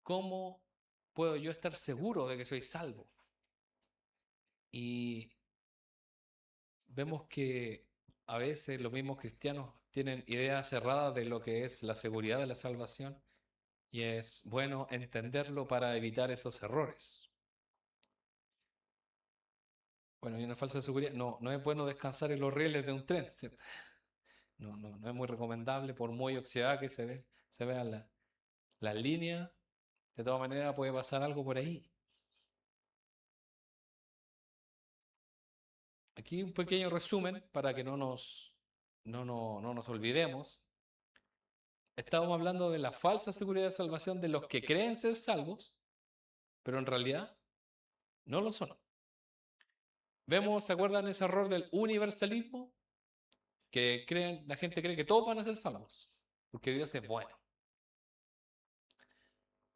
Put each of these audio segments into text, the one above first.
¿cómo puedo yo estar seguro de que soy salvo? Y vemos que a veces los mismos cristianos tienen ideas cerradas de lo que es la seguridad de la salvación y es bueno entenderlo para evitar esos errores. Bueno, hay una falsa seguridad. No, no es bueno descansar en los rieles de un tren, ¿cierto? No es muy recomendable, por muy oxidada que se vean las líneas. De todas maneras, puede pasar algo por ahí. Aquí un pequeño resumen para que no nos olvidemos. Estamos hablando de la falsa seguridad de salvación de los que creen ser salvos, pero en realidad no lo son. Vemos, ¿se acuerdan ese error del universalismo? Que la gente cree que todos van a ser salvos, porque Dios es bueno.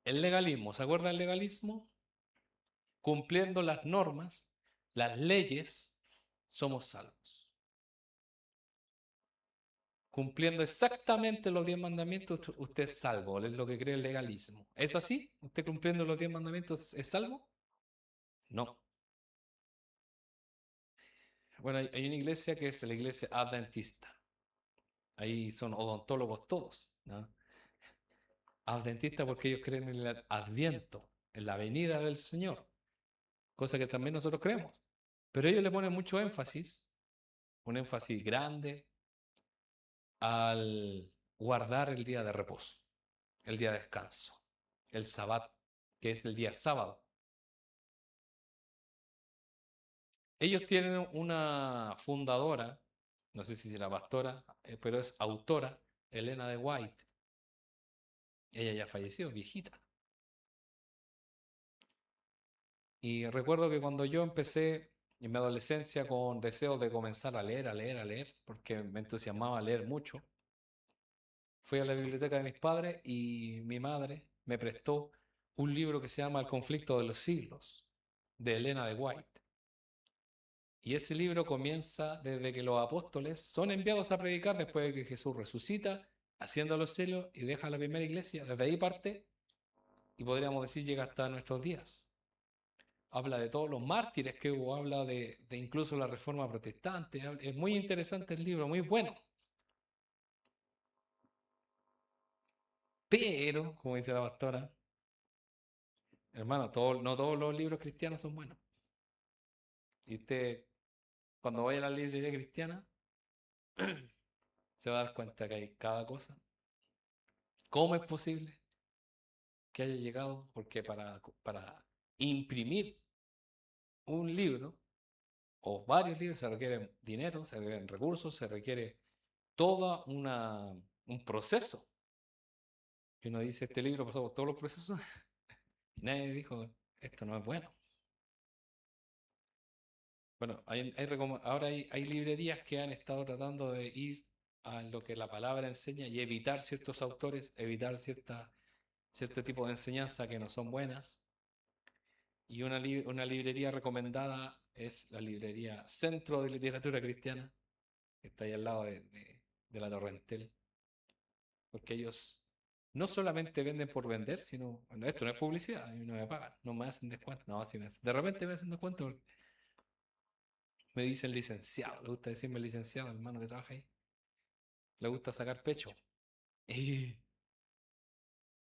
El legalismo, ¿se acuerda del legalismo? Cumpliendo las normas, las leyes, somos salvos. Cumpliendo exactamente los 10 mandamientos, usted es salvo, es lo que cree el legalismo. ¿Es así? ¿Usted cumpliendo los 10 mandamientos es salvo? No. Bueno, hay una iglesia que es la iglesia adventista. Ahí son odontólogos todos, ¿no? Adventistas porque ellos creen en el adviento, en la venida del Señor, cosa que también nosotros creemos. Pero ellos le ponen mucho énfasis, un énfasis grande, al guardar el día de reposo, el día de descanso, el sabbat, que es el día sábado. Ellos tienen una fundadora, no sé si será pastora, pero es autora, Elena de White. Ella ya falleció, viejita. Y recuerdo que cuando yo empecé en mi adolescencia con deseos de comenzar a leer, a leer, a leer, porque me entusiasmaba leer mucho, fui a la biblioteca de mis padres y mi madre me prestó un libro que se llama El conflicto de los siglos, de Elena de White. Y ese libro comienza desde que los apóstoles son enviados a predicar después de que Jesús resucita, asciende a los cielos y deja la primera iglesia. Desde ahí parte y podríamos decir llega hasta nuestros días. Habla de todos los mártires que hubo, habla de incluso la reforma protestante. Es muy interesante el libro, muy bueno. Pero, como dice la pastora, hermano, no todos los libros cristianos son buenos. Y usted, cuando vaya a la librería cristiana, se va a dar cuenta que hay cada cosa. ¿Cómo es posible que haya llegado? Porque para imprimir un libro o varios libros se requiere dinero, se requieren recursos, se requiere todo un proceso. Y uno dice, este libro pasó por todos los procesos y nadie dijo, esto no es bueno. Bueno, ahora hay librerías que han estado tratando de ir a lo que la palabra enseña y evitar ciertos autores, evitar cierto tipo de enseñanza que no son buenas. Y una librería recomendada es la librería Centro de Literatura Cristiana, que está ahí al lado de la Torrentel, porque ellos no solamente venden por vender, sino, bueno, esto no es publicidad, a mí no me pagan, no me hacen descuento, no, de repente me hacen descuento porque me dicen licenciado, le gusta decirme licenciado, hermano que trabaja ahí, le gusta sacar pecho. Y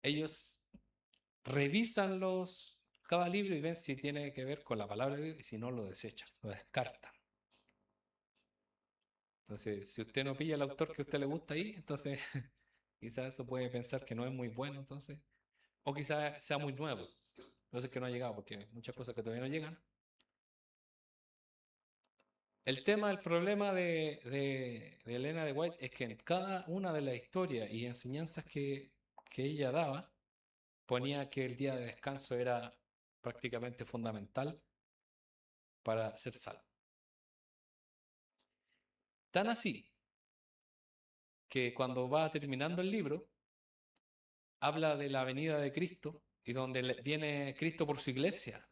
ellos revisan cada libro y ven si tiene que ver con la palabra de Dios y si no lo desechan, lo descartan. Entonces, si usted no pilla el autor que a usted le gusta ahí, entonces quizás eso puede pensar que no es muy bueno, entonces, o quizás sea muy nuevo. Entonces que no ha llegado, porque hay muchas cosas que todavía no llegan. El problema de Elena de White es que en cada una de las historias y enseñanzas que ella daba, ponía que el día de descanso era prácticamente fundamental para ser salvo. Tan así que cuando va terminando el libro, habla de la venida de Cristo y donde viene Cristo por su iglesia.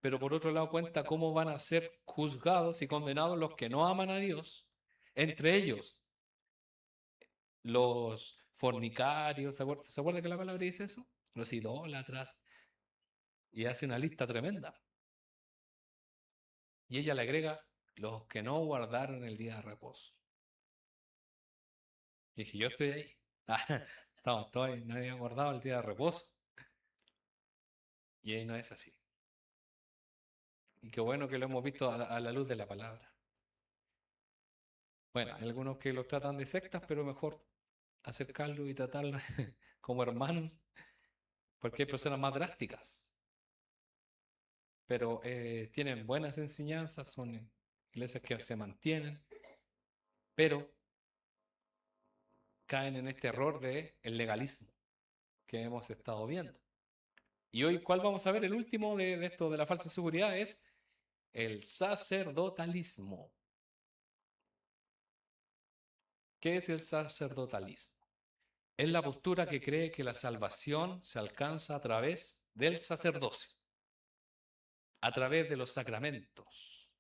Pero por otro lado cuenta cómo van a ser juzgados y condenados los que no aman a Dios, entre ellos los fornicarios. ¿Se acuerda que la palabra dice eso? los idólatras, y hace una lista tremenda. Y ella le agrega los que no guardaron el día de reposo. Y dije, yo estoy ahí. No había guardado el día de reposo. Y ahí no es así. Y qué bueno que lo hemos visto a la luz de la palabra. Bueno, hay algunos que los tratan de sectas, pero mejor acercarlos y tratarlos como hermanos, porque hay personas más drásticas, pero tienen buenas enseñanzas, son iglesias que se mantienen, pero caen en este error de el legalismo que hemos estado viendo. Y hoy, ¿cuál vamos a ver? El último de esto de la falsa seguridad es el sacerdotalismo. ¿Qué es el sacerdotalismo? Es la postura que cree que la salvación se alcanza a través del sacerdocio, a través de los sacramentos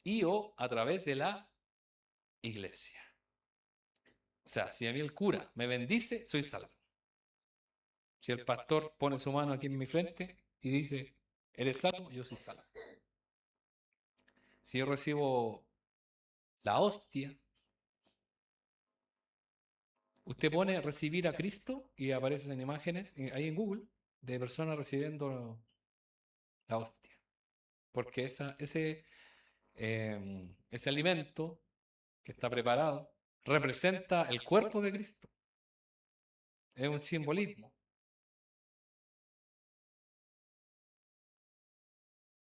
y o a través de la iglesia. O sea, si a mí el cura me bendice, soy salvo. Si el pastor pone su mano aquí en mi frente y dice, eres salvo, yo soy salvo. Si yo recibo la hostia, usted pone recibir a Cristo y aparecen imágenes ahí en Google de personas recibiendo la hostia. Porque ese alimento que está preparado representa el cuerpo de Cristo. Es un simbolismo.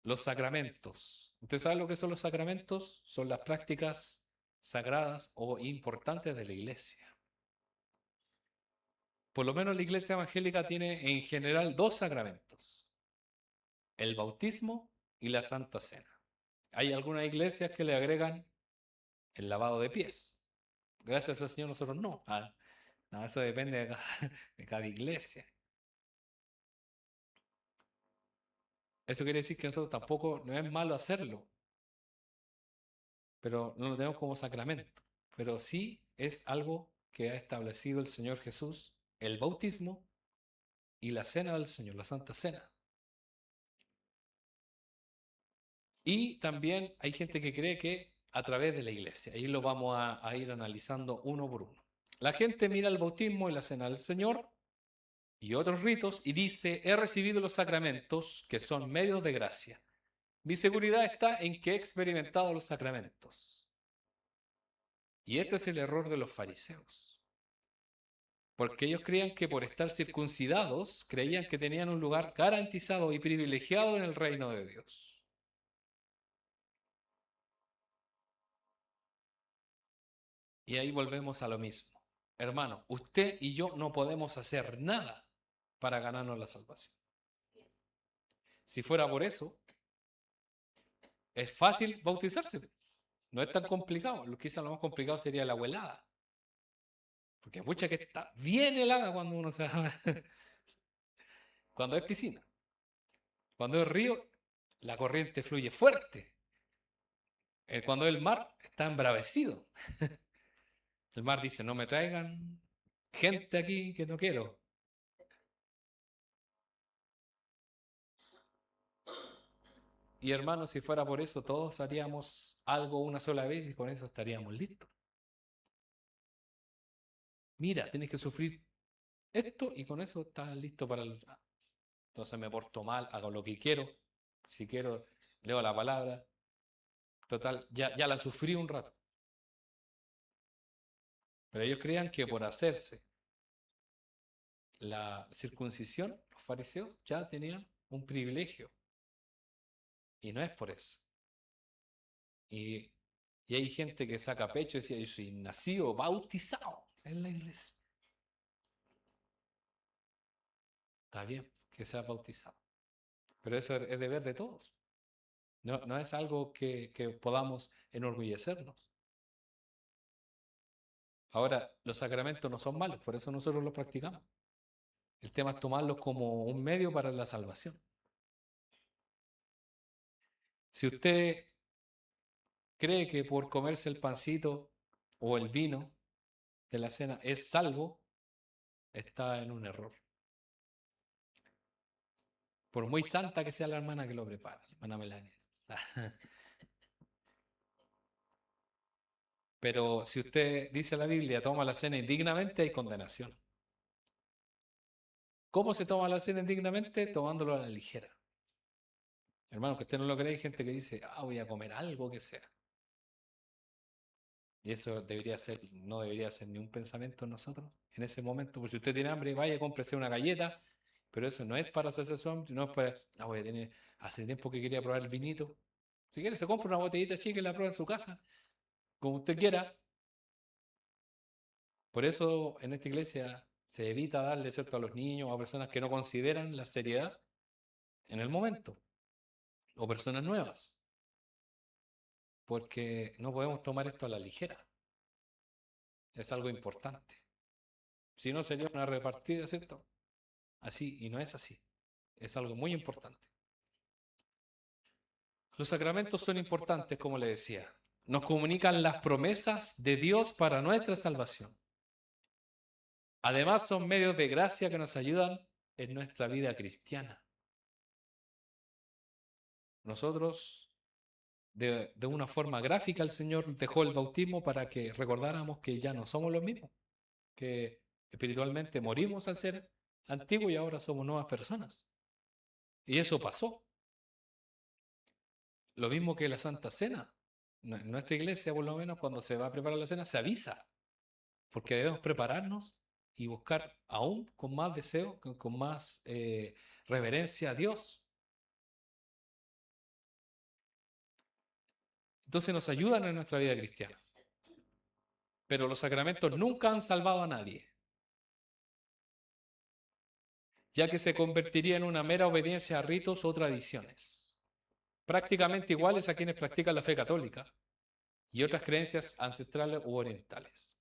Los sacramentos. ¿Usted sabe lo que son los sacramentos? Son las prácticas sagradas o importantes de la iglesia. Por lo menos la iglesia evangélica tiene en general dos sacramentos: el bautismo y la Santa Cena. Hay algunas iglesias que le agregan el lavado de pies. Gracias al Señor nosotros no. No, eso depende de cada iglesia. Eso quiere decir que nosotros tampoco, no es malo hacerlo, pero no lo tenemos como sacramento. Pero sí es algo que ha establecido el Señor Jesús, el bautismo y la cena del Señor, la Santa Cena. Y también hay gente que cree que a través de la iglesia. Ahí lo vamos a ir analizando uno por uno. La gente mira el bautismo y la cena del Señor y otros ritos y dice, he recibido los sacramentos que son medios de gracia. Mi seguridad está en que he experimentado los sacramentos. Y este es el error de los fariseos. Porque ellos creían que por estar circuncidados, creían que tenían un lugar garantizado y privilegiado en el reino de Dios. Y ahí volvemos a lo mismo. Hermano, usted y yo no podemos hacer nada para ganarnos la salvación. Si fuera por eso, es fácil bautizarse. No es tan complicado. Lo que quizás lo más complicado sería la abuelada. Porque hay mucha que está bien helada cuando uno se va. Cuando es piscina. Cuando es río, la corriente fluye fuerte. Cuando es el mar, está embravecido. El mar dice, no me traigan gente aquí que no quiero. Y hermanos, si fuera por eso, todos haríamos algo una sola vez y con eso estaríamos listos. Mira, tienes que sufrir esto y con eso estás listo para el... Entonces me porto mal, hago lo que quiero. Si quiero, leo la palabra. Total, ya la sufrí un rato. Pero ellos creían que por hacerse la circuncisión, los fariseos ya tenían un privilegio. Y no es por eso. Y, y hay gente que saca pecho y decía, yo soy nacido, bautizado en la iglesia. Está bien que sea bautizado. Pero eso es deber de todos. No es algo que podamos enorgullecernos. Ahora, los sacramentos no son malos, por eso nosotros los practicamos. El tema es tomarlos como un medio para la salvación. Si usted cree que por comerse el pancito o el vino de la cena es salvo, está en un error. Por muy santa que sea la hermana que lo prepara, hermana Melania. Pero si usted dice la Biblia, toma la cena indignamente, hay condenación. ¿Cómo se toma la cena indignamente? Tomándolo a la ligera. Hermano, que usted no lo cree, hay gente que dice, voy a comer algo que sea. Y eso debería ser, no debería ser ni un pensamiento en nosotros en ese momento. Pues si usted tiene hambre, vaya, cómprese una galleta, pero eso no es para hacerse su hambre, no es para, voy a tener, hace tiempo que quería probar el vinito. Si quiere, se compra una botellita chica y la prueba en su casa, como usted quiera. Por eso en esta iglesia se evita darle, ¿cierto?, a los niños o a personas que no consideran la seriedad en el momento, o personas nuevas, porque no podemos tomar esto a la ligera. Es algo importante. Si no, sería una repartida, ¿cierto? Así, y no es así. Es algo muy importante. Los sacramentos son importantes, como le decía. Nos comunican las promesas de Dios para nuestra salvación. Además, son medios de gracia que nos ayudan en nuestra vida cristiana. Nosotros, de una forma gráfica, el Señor dejó el bautismo para que recordáramos que ya no somos los mismos, que espiritualmente morimos al ser antiguo y ahora somos nuevas personas. Y eso pasó. Lo mismo que la Santa Cena. En nuestra iglesia, por lo menos, cuando se va a preparar la cena, se avisa, porque debemos prepararnos y buscar aún con más deseo, con más reverencia a Dios. Entonces nos ayudan en nuestra vida cristiana. Pero los sacramentos nunca han salvado a nadie, ya que se convertiría en una mera obediencia a ritos o tradiciones, prácticamente iguales a quienes practican la fe católica y otras creencias ancestrales u orientales.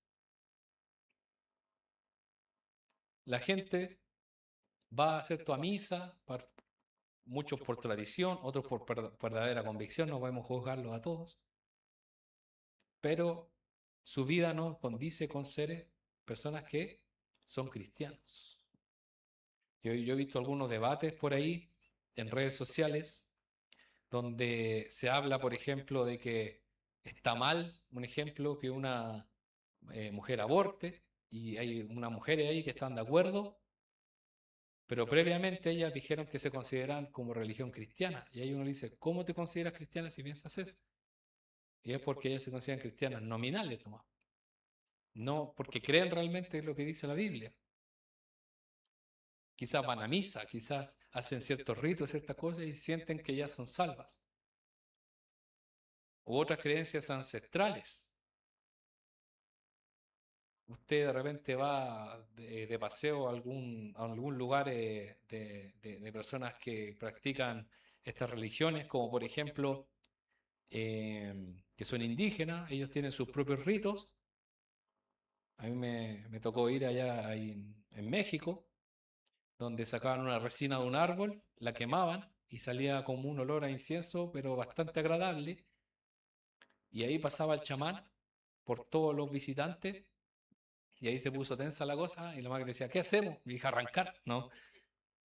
La gente va, ¿cierto?, a misa, muchos por tradición, otros por verdadera convicción, no podemos juzgarlos a todos, pero su vida no condice con ser personas que son cristianos. Yo he visto algunos debates por ahí en redes sociales donde se habla, por ejemplo, de que está mal, un ejemplo, que una mujer aborte, y hay unas mujeres ahí que están de acuerdo, pero previamente ellas dijeron que se consideran como religión cristiana. Y ahí uno le dice, ¿cómo te consideras cristiana si piensas eso? Y es porque ellas se consideran cristianas nominales nomás. No porque creen realmente lo que dice la Biblia. Quizás van a misa, quizás hacen ciertos ritos, ciertas cosas y sienten que ya son salvas. U otras creencias ancestrales. Usted de repente va de paseo a algún lugar de personas que practican estas religiones, como por ejemplo que son indígenas, ellos tienen sus propios ritos. A mí me tocó ir allá ahí en México, donde sacaban una resina de un árbol, la quemaban y salía como un olor a incienso, pero bastante agradable. Y ahí pasaba el chamán por todos los visitantes y ahí se puso tensa la cosa y la madre decía, ¿qué hacemos? Y dije, arrancar, ¿no?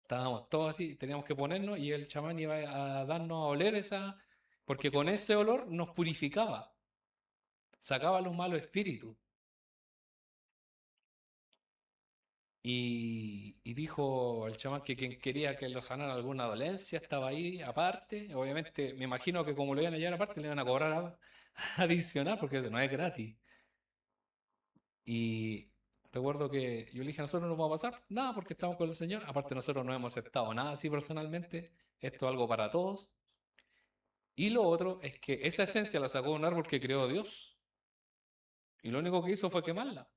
Estábamos todos así, teníamos que ponernos y el chamán iba a darnos a oler esa, porque con ese olor nos purificaba, sacaba los malos espíritus. Y dijo el chamán que quien quería que lo sanara alguna dolencia estaba ahí aparte. Obviamente, me imagino que como lo iban a llevar aparte, le iban a cobrar adicional porque eso no es gratis. Y recuerdo que yo le dije, a nosotros no nos va a pasar nada porque estamos con el Señor. Aparte, nosotros no hemos aceptado nada así personalmente. Esto es algo para todos. Y lo otro es que esa esencia la sacó de un árbol que creó Dios. Y lo único que hizo fue quemarla.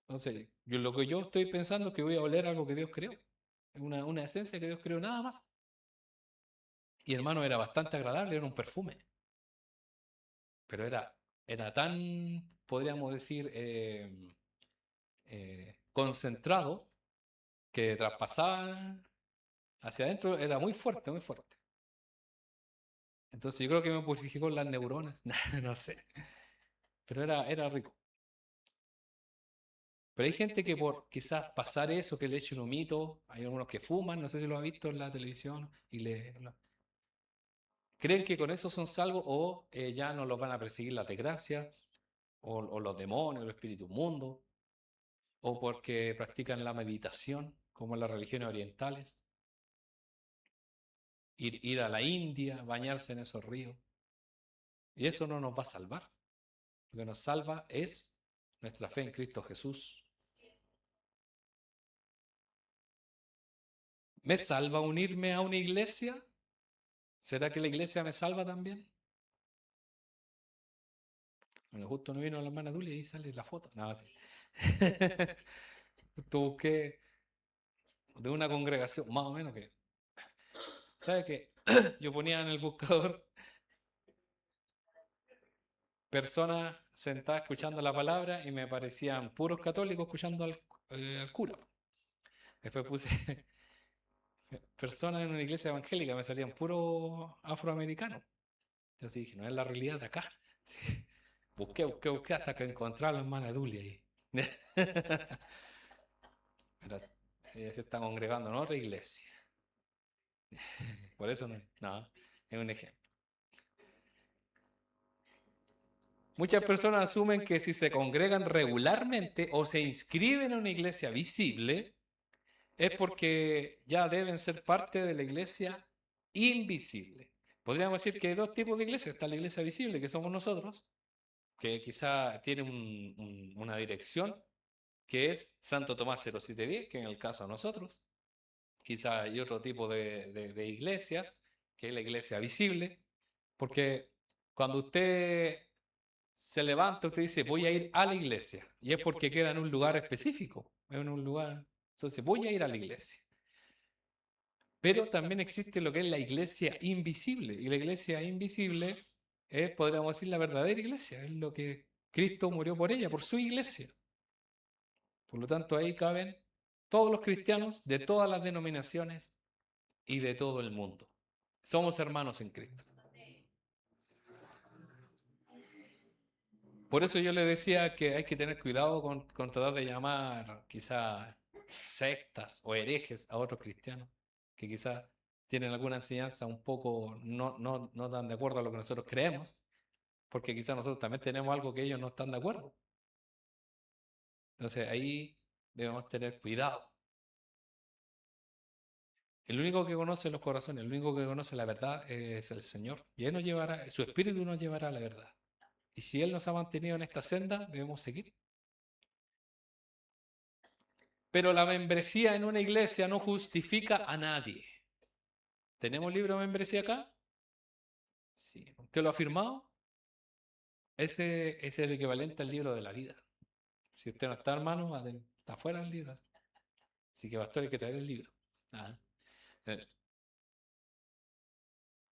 Entonces, lo que yo estoy pensando es que voy a oler algo que Dios creó. Es una esencia que Dios creó nada más. Y hermano, era bastante agradable, era un perfume. Pero era tan, podríamos decir, concentrado que traspasaba hacia adentro, era muy fuerte, muy fuerte. Entonces yo creo que me purificó las neuronas, no sé. Pero era rico. Pero hay gente que por quizás pasar eso, que le echen un mito, hay algunos que fuman, no sé si lo ha visto en la televisión, y creen que con eso son salvos o ya no los van a perseguir las desgracias, o los demonios, los espíritus mundos, o porque practican la meditación, como en las religiones orientales, ir a la India, bañarse en esos ríos. Y eso no nos va a salvar. Lo que nos salva es nuestra fe en Cristo Jesús. ¿Me salva unirme a una iglesia? ¿Será que la iglesia me salva también? Bueno, justo no vino la hermana Duli y ahí sale la foto. No, sí. Justo busqué de una congregación, más o menos que. ¿Sabe qué? Yo ponía en el buscador personas sentadas escuchando la palabra y me parecían puros católicos escuchando al cura. Después puse personas en una iglesia evangélica, me salían puros afroamericanos. Entonces dije, no es la realidad de acá. Sí. Busqué hasta que encontré a la hermana Dulia ahí. Pero ella se está congregando en otra iglesia. Por eso no, es un ejemplo. Muchas personas asumen que si se congregan regularmente o se inscriben en una iglesia visible, es porque ya deben ser parte de la iglesia invisible. Podríamos decir que hay dos tipos de iglesias. Está la iglesia visible, que somos nosotros, que quizá tiene una dirección, que es Santo Tomás 0710, que en el caso de nosotros. Quizá hay otro tipo de iglesias, que es la iglesia visible, porque cuando usted se levanta, usted dice, voy a ir a la iglesia, y es porque queda en un lugar específico, en un lugar, entonces voy a ir a la iglesia. Pero también existe lo que es la iglesia invisible, y la iglesia invisible es, podríamos decir, la verdadera iglesia, es lo que Cristo murió por ella, por su iglesia. Por lo tanto, ahí caben todos los cristianos de todas las denominaciones y de todo el mundo. Somos hermanos en Cristo. Por eso yo le decía que hay que tener cuidado con tratar de llamar quizás sectas o herejes a otros cristianos que quizás tienen alguna enseñanza un poco no tan de acuerdo a lo que nosotros creemos, porque quizás nosotros también tenemos algo que ellos no están de acuerdo. Entonces ahí debemos tener cuidado. El único que conoce los corazones, el único que conoce la verdad es el Señor. Y Él nos llevará, su Espíritu nos llevará a la verdad. Y si Él nos ha mantenido en esta senda, debemos seguir. Pero la membresía en una iglesia no justifica a nadie. ¿Tenemos libro de membresía acá? Sí. ¿Usted lo ha firmado? Ese es el equivalente al libro de la vida. Si usted no está, hermano, está fuera del libro. Así que, pastor, hay que traer el libro. Ah.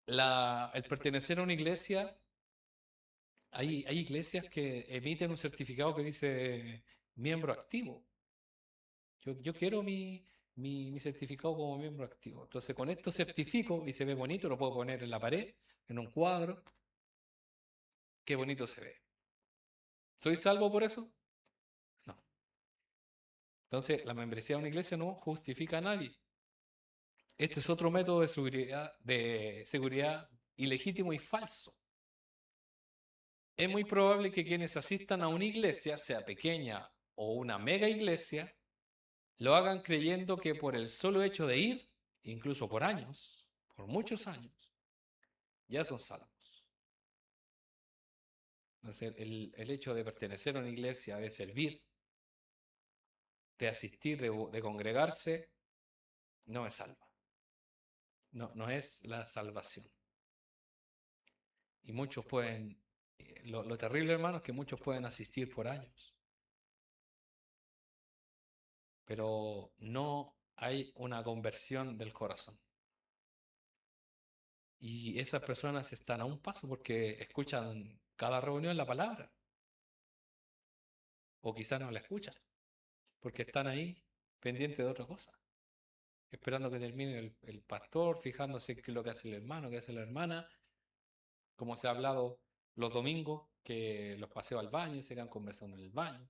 El pertenecer a una iglesia, hay iglesias que emiten un certificado que dice miembro activo. Yo quiero mi certificado como miembro activo. Entonces, con esto certifico y se ve bonito, lo puedo poner en la pared, en un cuadro. Qué bonito se ve. ¿Soy salvo por eso? No. Entonces, la membresía de una iglesia no justifica a nadie. Este es otro método de seguridad ilegítimo y falso. Es muy probable que quienes asistan a una iglesia, sea pequeña o una mega iglesia, lo hagan creyendo que por el solo hecho de ir, incluso por años, por muchos años, ya son salvos. Entonces, el hecho de pertenecer a una iglesia, de servir, de asistir, de congregarse, no es salva. No, no es la salvación. Y muchos pueden, lo terrible, hermano, es que muchos pueden asistir por años, pero no hay una conversión del corazón. Y esas personas están a un paso porque escuchan cada reunión la palabra, o quizás no la escuchan, porque están ahí pendientes de otra cosa, esperando que termine el pastor, fijándose en qué es lo que hace el hermano, qué hace la hermana, como se ha hablado los domingos, que los paseo al baño y se quedan conversando en el baño.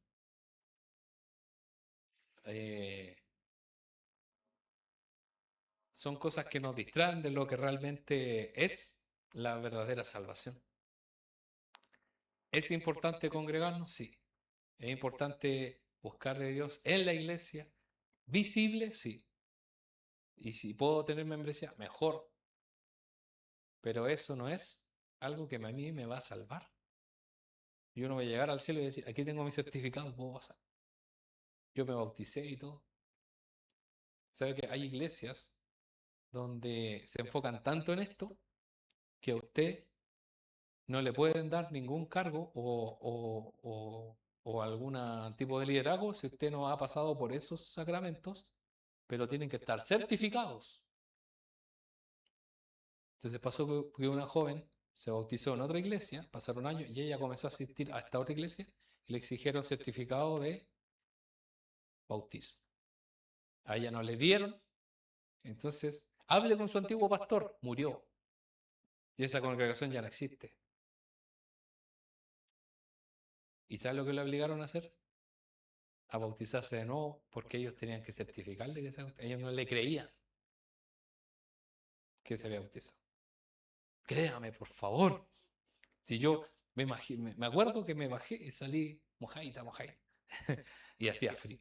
eh, son cosas que nos distraen de lo que realmente es la verdadera salvación. ¿Es importante congregarnos? Sí. ¿Es importante buscar de Dios en la iglesia? ¿Visible? Sí. Y si puedo tener membresía, mejor. Pero eso no es algo que a mí me va a salvar. Yo no voy a llegar al cielo y decir, aquí tengo mi certificado, puedo pasar. Yo me bauticé y todo. ¿Sabe que hay iglesias donde se enfocan tanto en esto que a usted no le pueden dar ningún cargo o algún tipo de liderazgo si usted no ha pasado por esos sacramentos, pero tienen que estar certificados? Entonces pasó que una joven se bautizó en otra iglesia, pasaron años y ella comenzó a asistir a esta otra iglesia y le exigieron certificado de bautismo. A ella no le dieron, entonces hable con su antiguo pastor, murió y esa congregación ya no existe. ¿Y sabe lo que le obligaron a hacer? A bautizarse de nuevo porque ellos tenían que certificarle que ellos no le creían que se había bautizado. Créame, por favor. Si yo me acuerdo que me bajé y salí mojadita, mojadita. Y hacía frío.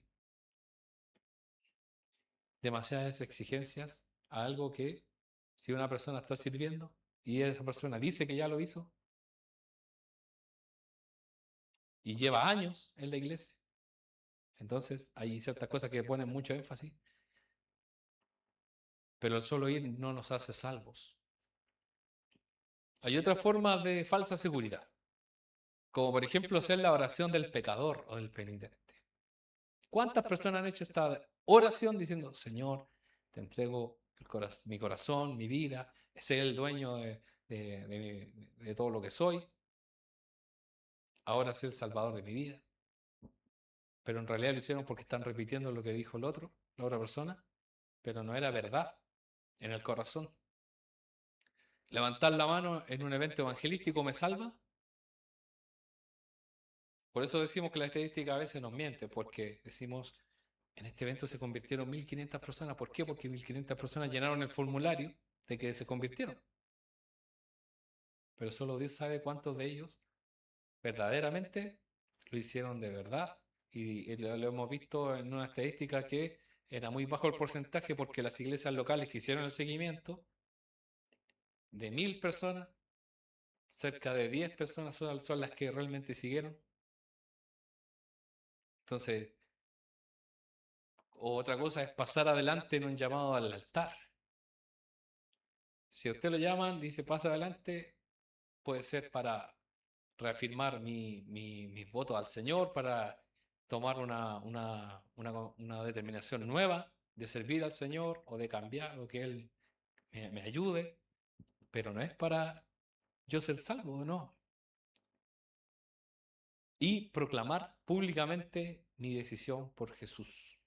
Demasiadas exigencias a algo que si una persona está sirviendo y esa persona dice que ya lo hizo y lleva años en la iglesia, entonces hay ciertas cosas que ponen mucho énfasis, pero el solo ir no nos hace salvos. Hay otras formas de falsa seguridad, como por ejemplo hacer la oración del pecador o del penitente. ¿Cuántas personas han hecho esta oración diciendo, Señor, te entrego mi corazón, mi vida, sé el dueño de todo lo que soy, ahora sé el salvador de mi vida? Pero en realidad lo hicieron porque están repitiendo lo que dijo el otro, la otra persona, pero no era verdad en el corazón. Levantar la mano en un evento evangelístico me salva. Por eso decimos que la estadística a veces nos miente, porque decimos, en este evento se convirtieron 1.500 personas. ¿Por qué? Porque 1.500 personas llenaron el formulario de que se convirtieron. Pero solo Dios sabe cuántos de ellos verdaderamente lo hicieron de verdad. Y lo hemos visto en una estadística que era muy bajo el porcentaje porque las iglesias locales que hicieron el seguimiento, de 1.000 personas, cerca de 10 personas son las que realmente siguieron. Entonces, otra cosa es pasar adelante en un llamado al altar. Si a usted lo llaman, dice pasa adelante, puede ser para reafirmar mis votos al Señor, para tomar una determinación nueva de servir al Señor o de cambiar o que Él me ayude, pero no es para yo ser salvo, no. Y proclamar públicamente mi decisión por Jesús.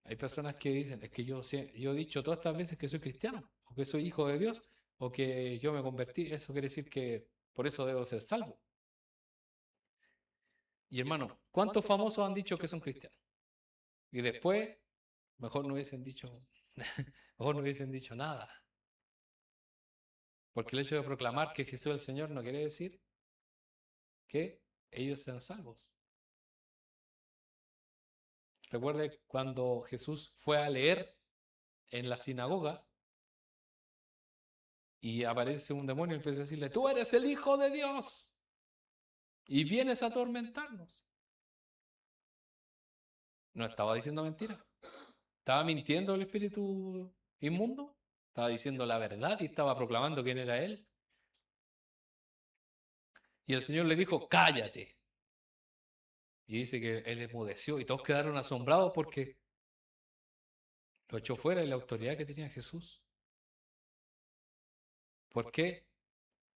Hay personas que dicen, es que yo he dicho todas estas veces que soy cristiano, o que soy hijo de Dios, o que yo me convertí, eso quiere decir que por eso debo ser salvo. Y hermano, ¿cuántos famosos han dicho que son cristianos? Y después, mejor no hubiesen dicho, mejor no hubiesen dicho nada. Porque el hecho de proclamar que Jesús es el Señor no quiere decir que ellos sean salvos. Recuerde cuando Jesús fue a leer en la sinagoga y aparece un demonio y empieza a decirle, tú eres el Hijo de Dios y vienes a atormentarnos. No estaba diciendo mentira. Estaba mintiendo el espíritu inmundo. Estaba diciendo la verdad y estaba proclamando quién era él. Y el Señor le dijo, cállate. Y dice que él enmudeció y todos quedaron asombrados porque lo echó fuera de la autoridad que tenía Jesús. ¿Por qué?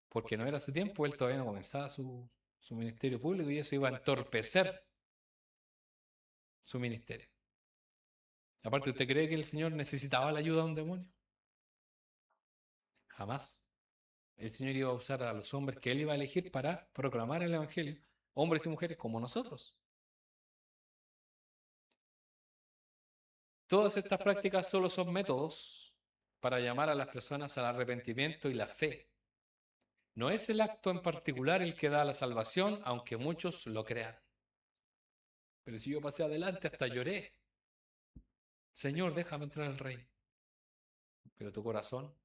Porque no era su tiempo, él todavía no comenzaba su ministerio público y eso iba a entorpecer su ministerio. Aparte, ¿usted cree que el Señor necesitaba la ayuda de un demonio? Jamás. El Señor iba a usar a los hombres que él iba a elegir para proclamar el Evangelio, hombres y mujeres como nosotros. Todas estas prácticas solo son métodos para llamar a las personas al arrepentimiento y la fe. No es el acto en particular el que da la salvación, aunque muchos lo crean. Pero si yo pasé adelante, hasta lloré. Señor, déjame entrar al reino. Pero tu corazón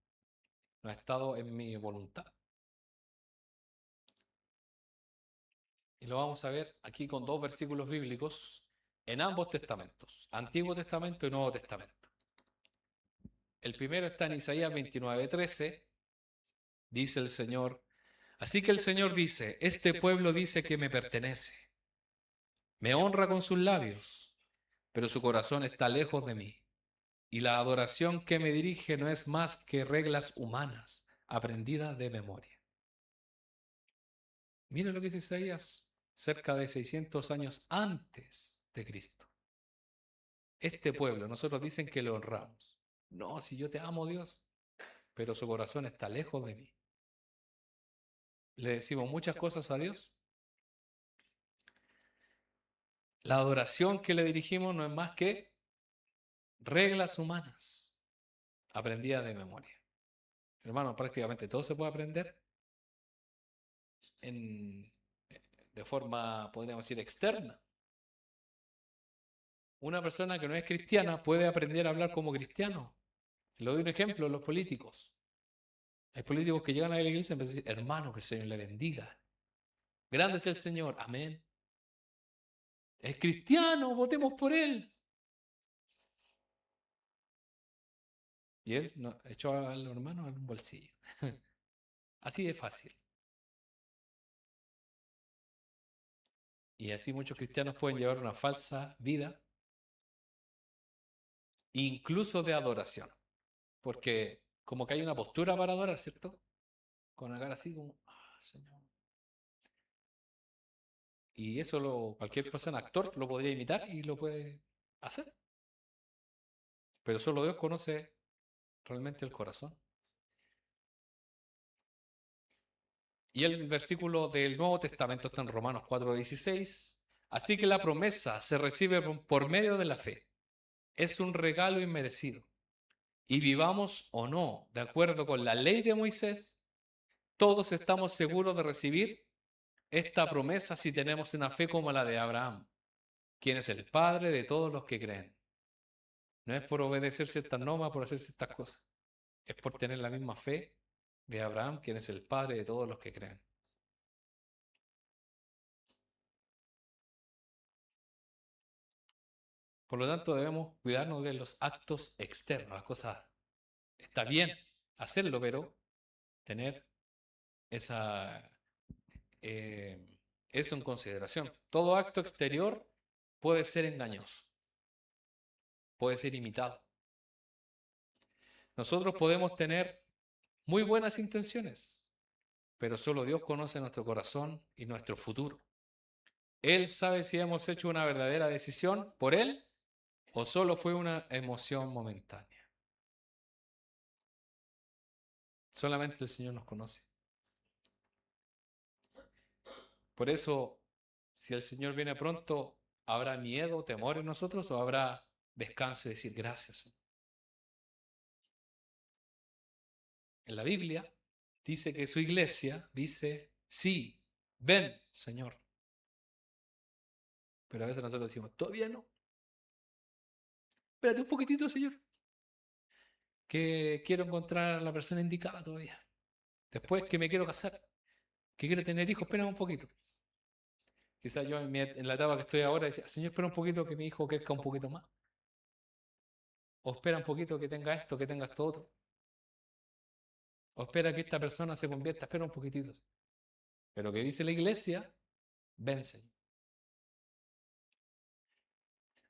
no ha estado en mi voluntad. Y lo vamos a ver aquí con dos versículos bíblicos en ambos testamentos, Antiguo Testamento y Nuevo Testamento. El primero está en Isaías 29:13. Dice el Señor: así que el Señor dice, este pueblo dice que me pertenece, me honra con sus labios, pero su corazón está lejos de mí, y la adoración que me dirige no es más que reglas humanas, aprendidas de memoria. Mira lo que dice Isaías cerca de 600 años antes de Cristo. Este pueblo, nosotros dicen que lo honramos. No, si yo te amo, Dios, pero su corazón está lejos de mí. Le decimos muchas cosas a Dios. La adoración que le dirigimos no es más que reglas humanas, aprendidas de memoria. Hermano, prácticamente todo se puede aprender en, de forma, podríamos decir, externa. Una persona que no es cristiana puede aprender a hablar como cristiano. Le doy un ejemplo, los políticos. Hay políticos que llegan a la iglesia y empiezan a decir, hermano, que el Señor le bendiga. Grande es el Señor, amén. Es cristiano, votemos por él. Y él echó al hermano en un bolsillo. Así de fácil. Y así muchos cristianos pueden llevar una falsa vida, incluso de adoración. Porque como que hay una postura para adorar, ¿cierto? Con la cara así como, Señor. Y eso cualquier persona, actor, lo podría imitar y lo puede hacer. Pero solo Dios conoce realmente el corazón. Y el versículo del Nuevo Testamento está en Romanos 4:16. Así que la promesa se recibe por medio de la fe. Es un regalo inmerecido. Y vivamos o no, de acuerdo con la ley de Moisés, todos estamos seguros de recibir esta promesa si tenemos una fe como la de Abraham, quien es el padre de todos los que creen. No es por obedecer ciertas normas, por hacer ciertas cosas. Es por tener la misma fe de Abraham, quien es el padre de todos los que creen. Por lo tanto, debemos cuidarnos de los actos externos. Las cosas, está bien hacerlo, pero tener esa, eh, eso en consideración. Todo acto exterior puede ser engañoso, puede ser imitado. Nosotros podemos tener muy buenas intenciones, pero solo Dios conoce nuestro corazón y nuestro futuro. Él sabe si hemos hecho una verdadera decisión por Él o solo fue una emoción momentánea. Solamente el Señor nos conoce. Por eso, si el Señor viene pronto, ¿habrá miedo, temor en nosotros o habrá descanso y decir gracias? En la Biblia dice que su iglesia dice, sí, ven, Señor. Pero a veces nosotros decimos, todavía no. Espérate un poquitito, Señor, que quiero encontrar a la persona indicada todavía. Después que me quiero casar, que quiero tener hijos, espera un poquito. Quizás yo en la etapa que estoy ahora decía, Señor, espera un poquito que mi hijo crezca un poquito más. O espera un poquito que tenga esto, que tenga esto otro. O espera que esta persona se convierta, espera un poquitito. Pero que dice la iglesia, ven, Señor.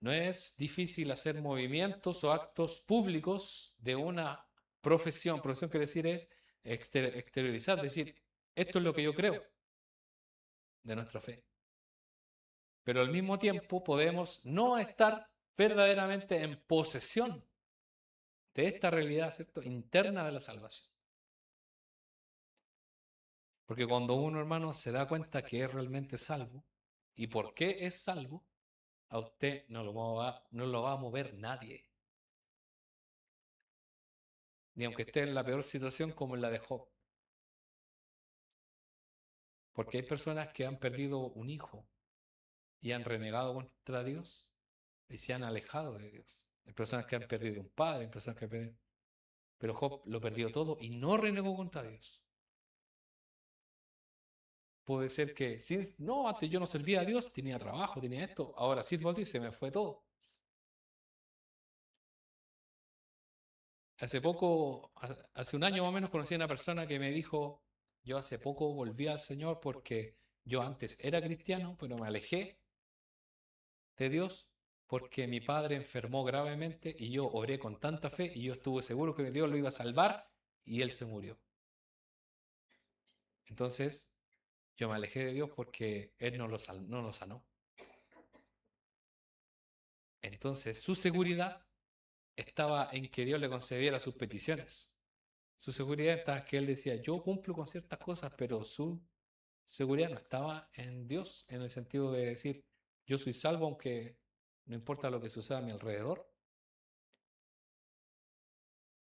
No es difícil hacer movimientos o actos públicos de una profesión. Profesión quiere decir es exteriorizar, es decir, esto es lo que yo creo de nuestra fe. Pero al mismo tiempo podemos no estar verdaderamente en posesión de esta realidad, ¿cierto?, interna de la salvación. Porque cuando uno, hermano, se da cuenta que es realmente salvo y por qué es salvo, a usted no lo va a mover nadie. ni aunque esté en la peor situación como en la de Job. Porque hay personas que han perdido un hijo y han renegado contra Dios y se han alejado de Dios. Hay personas que han perdido un padre, hay personas que han perdido... Pero Job lo perdió todo y no renegó contra Dios. Puede ser que, no, antes yo no servía a Dios, tenía trabajo, tenía esto, ahora sirvo a Dios y se me fue todo. Hace poco, hace un año más o menos, conocí a una persona que me dijo, yo hace poco volví al Señor porque yo antes era cristiano, pero me alejé de Dios porque mi padre enfermó gravemente y yo oré con tanta fe y yo estuve seguro que Dios lo iba a salvar y él se murió. Entonces, yo me alejé de Dios porque él no lo sanó. Entonces, su seguridad estaba en que Dios le concediera sus peticiones. Su seguridad estaba en que él decía, yo cumplo con ciertas cosas, pero su seguridad no estaba en Dios, en el sentido de decir, yo soy salvo aunque no importa lo que suceda a mi alrededor.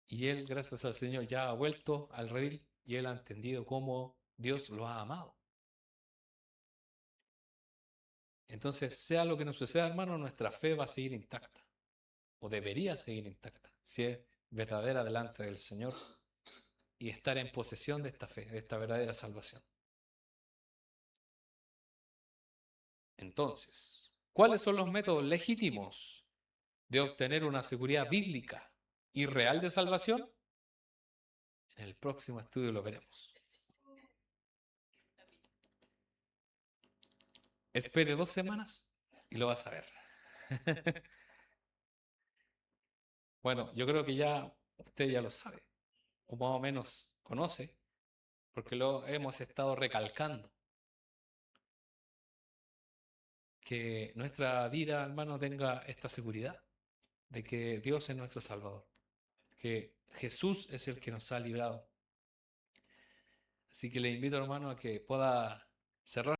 Y él, gracias al Señor, ya ha vuelto al redil y él ha entendido cómo Dios lo ha amado. Entonces, sea lo que nos suceda, hermano, nuestra fe va a seguir intacta, o debería seguir intacta, si es verdadera delante del Señor y estar en posesión de esta fe, de esta verdadera salvación. Entonces, ¿cuáles son los métodos legítimos de obtener una seguridad bíblica y real de salvación? En el próximo estudio lo veremos. Espere 2 semanas y lo vas a ver. Bueno, yo creo que ya usted ya lo sabe, o más o menos conoce, porque lo hemos estado recalcando, que nuestra vida, hermano, tenga esta seguridad de que Dios es nuestro Salvador, que Jesús es el que nos ha librado. Así que le invito, hermano, a que pueda cerrar